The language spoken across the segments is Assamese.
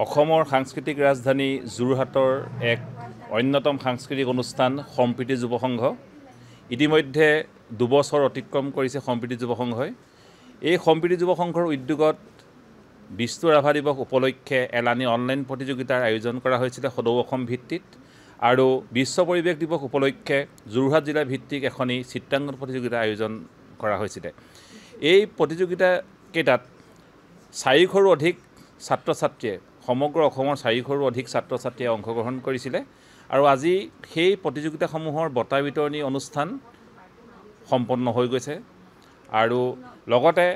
অসমৰ সাংস্কৃতিক ৰাজধানী যোৰহাটৰ এক অন্যতম সাংস্কৃতিক অনুষ্ঠান সম্প্ৰীতি যুৱ সংঘ ইতিমধ্যে 2 বছৰ অতিক্ৰম কৰিছে সম্প্ৰীতি যুৱ সংঘই এই সম্প্ৰীতি যুৱ সংঘৰ উদ্যোগত বিশ্ব ৰাভা দিৱস উপলক্ষে এলানি অনলাইন প্ৰতিযোগিতাৰ আয়োজন কৰা হৈছিল সদৌ অসম ভিত্তিত আৰু বিশ্ব পৰিৱেশ দিৱস উপলক্ষে যোৰহাট জিলা ভিত্তিক এখনি চিত্ৰাংকন প্ৰতিযোগিতা আয়োজন কৰা হৈছিল এই প্ৰতিযোগিতা কেইটাত 400ৰো অধিক ছাত্ৰ ছাত্ৰীয়ে সমগ্ৰ অসমৰ 400ৰো অধিক ছাত্ৰ ছাত্ৰীয়ে অংশগ্ৰহণ কৰিছিল আৰু আজি সেই প্ৰতিযোগিতাসমূহৰ বঁটা বিতৰণী অনুষ্ঠান সম্পন্ন হৈ গৈছে আৰু লগতে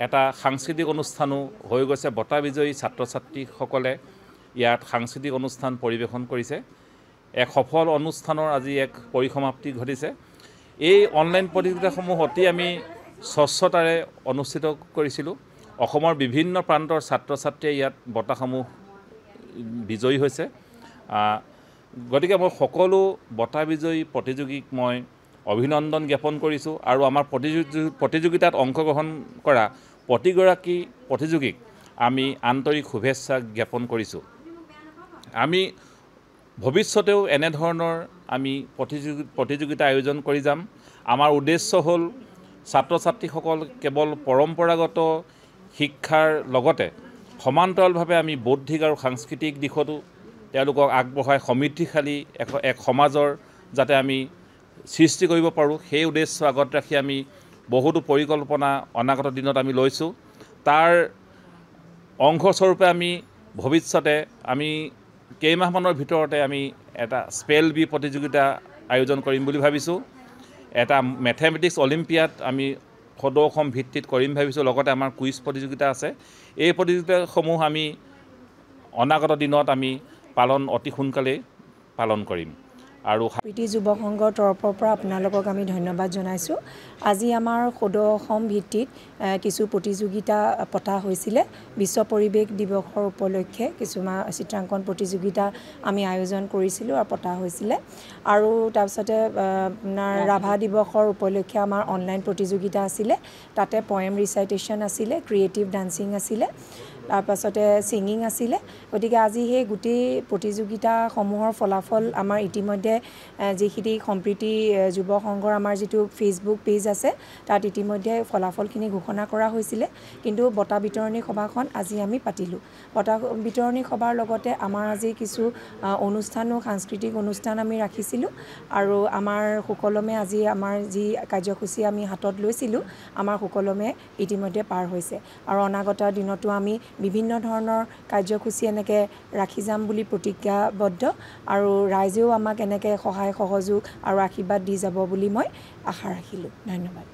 এটা সাংস্কৃতিক অনুষ্ঠানো হৈ গৈছে বঁটা বিজয়ী ছাত্ৰ ছাত্ৰীসকলে ইয়াত সাংস্কৃতিক অনুষ্ঠান পৰিৱেশন কৰিছে এক সফল অনুষ্ঠানৰ আজি এক পৰিসমাপ্তি ঘটিছে এই অনলাইন প্ৰতিযোগিতাসমূহ অতি আমি স্বচ্ছতাৰে অনুষ্ঠিত কৰিছিলোঁ অসমৰ বিভিন্ন প্ৰান্তৰ ছাত্ৰ ছাত্ৰীয়ে ইয়াত বঁটাসমূহ বিজয়ী হৈছে গতিকে মই সকলো বঁটা বিজয়ী প্ৰতিযোগীক মই অভিনন্দন জ্ঞাপন কৰিছোঁ আৰু আমাৰ প্ৰতিযোগিতাত অংশগ্ৰহণ কৰা প্ৰতিগৰাকী প্ৰতিযোগীক আমি আন্তৰিক শুভেচ্ছা জ্ঞাপন কৰিছোঁ আমি ভৱিষ্যতেও এনে ধৰণৰ আমি প্ৰতিযোগিতা আয়োজন কৰি যাম আমাৰ উদ্দেশ্য হ'ল ছাত্ৰ ছাত্ৰীসকল কেৱল পৰম্পৰাগত শিক্ষাৰ লগতে সমান্তৰালভাৱে আমি বৌদ্ধিক আৰু সাংস্কৃতিক দিশতো তেওঁলোকক আগবঢ়াই সমৃদ্ধিশালী এক সমাজৰ যাতে আমি সৃষ্টি কৰিব পাৰোঁ সেই উদ্দেশ্য আগত ৰাখি আমি বহুতো পৰিকল্পনা অনাগত দিনত আমি লৈছোঁ তাৰ অংশস্বৰূপে আমি ভৱিষ্যতে আমি কেইমাহমানৰ ভিতৰতে আমি এটা স্পেল বি প্ৰতিযোগিতা আয়োজন কৰিম বুলি ভাবিছোঁ এটা মেথমেটিক্স অলিম্পিয়াড আমি সদৌ অসম ভিত্তিত কৰিম ভাবিছোঁ লগতে আমাৰ কুইজ প্ৰতিযোগিতা আছে এই প্ৰতিযোগিতাসমূহ আমি অনাগত দিনত আমি অতি সোনকালে পালন কৰিম আৰু সম্প্ৰীতি যুৱ সংঘৰ তৰফৰ পৰা আপোনালোকক আমি ধন্যবাদ জনাইছোঁ আজি আমাৰ সদৌ অসম ভিত্তিত কিছু প্ৰতিযোগিতা পতা হৈছিলে বিশ্ব পৰিৱেশ দিৱসৰ উপলক্ষে কিছুমান চিত্ৰাংকন প্ৰতিযোগিতা আমি আয়োজন কৰিছিলোঁ আৰু পতা হৈছিলে আৰু তাৰপিছতে আপোনাৰ ৰাভা দিৱসৰ উপলক্ষে আমাৰ অনলাইন প্ৰতিযোগিতা আছিলে তাতে পয়েম ৰিচাইটেশ্যন আছিলে ক্ৰিয়েটিভ ডান্সিং আছিলে তাৰপাছতে ছিংগিং আছিলে গতিকে আজি সেই গোটেই প্ৰতিযোগিতাসমূহৰ ফলাফল আমাৰ ইতিমধ্যে যিখিনি সম্প্ৰীতি যুৱ সংঘৰ আমাৰ যিটো ফেচবুক পেজ আছে তাত ইতিমধ্যে ফলাফলখিনি ঘোষণা কৰা হৈছিলে কিন্তু বঁটা বিতৰণী সভাখন আজি আমি পাতিলোঁ বঁটা বিতৰণী সভাৰ লগতে আমাৰ আজি কিছু অনুষ্ঠানো সাংস্কৃতিক অনুষ্ঠান আমি ৰাখিছিলোঁ আৰু আমাৰ সুকলমে আজি আমাৰ যি কাৰ্যসূচী আমি হাতত লৈছিলোঁ আমাৰ সুকলমে ইতিমধ্যে পাৰ হৈছে আৰু অনাগত দিনতো আমি বিভিন্ন ধৰণৰ কাৰ্যসূচী এনেকৈ ৰাখি যাম বুলি প্ৰতিজ্ঞাবদ্ধ আৰু ৰাইজেও আমাক এনেকৈ সহায় সহযোগ আৰু আশীৰ্বাদ দি যাব বুলি মই আশা ৰাখিলোঁ ধন্যবাদ